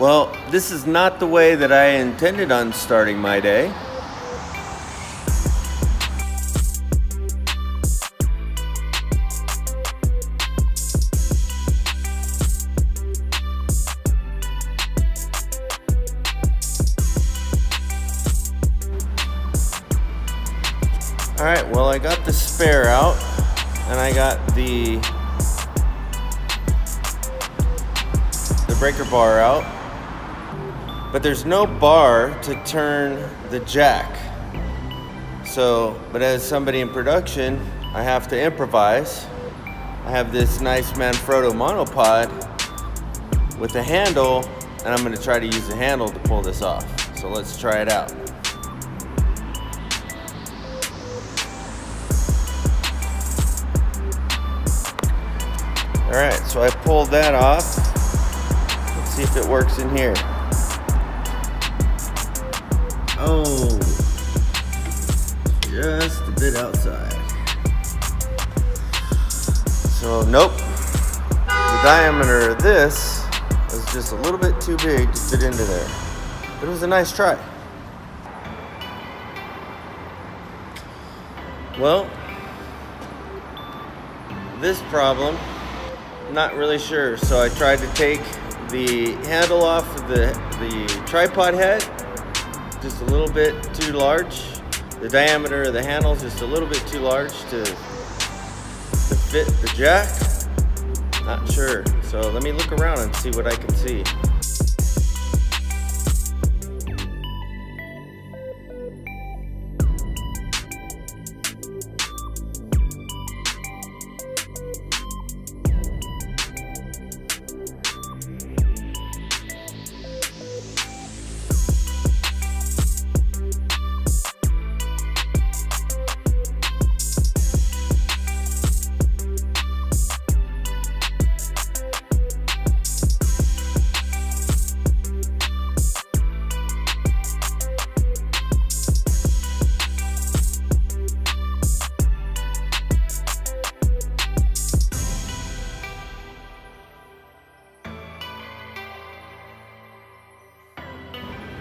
Well, this is not the way that I intended on starting my day. All right, well, I got the spare out and I got the breaker bar out, but there's no bar to turn the jack. So, but as somebody in production, I have to improvise. I have this nice Manfrotto monopod with a handle, and I'm gonna try to use the handle to pull this off. So let's try it out. All right, so I pulled that off. Let's see if it works in here. Oh, just a bit outside. So nope, the diameter of this was just a little bit too big to fit into there. But it was a nice try. Well, this problem, not really sure. So I tried to take the handle off of the tripod head, just a little bit too large. The diameter of the handle is just a little bit too large to fit the jack. Not sure. So let me look around and see what I can see.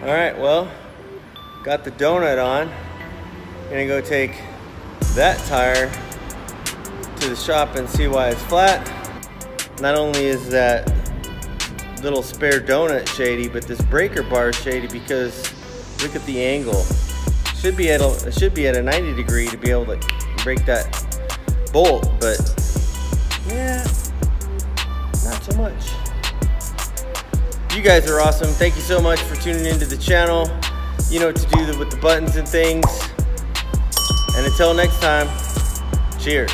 All right, well, got the donut on. Gonna go take that tire to the shop and see why it's flat. Not only is that little spare donut shady, but this breaker bar is shady because look at the angle. It should be at a 90 degree to be able to break that bolt, but yeah, not so much. You guys are awesome. Thank you so much for tuning into the channel. You know what to do with the buttons and things. And until next time, cheers.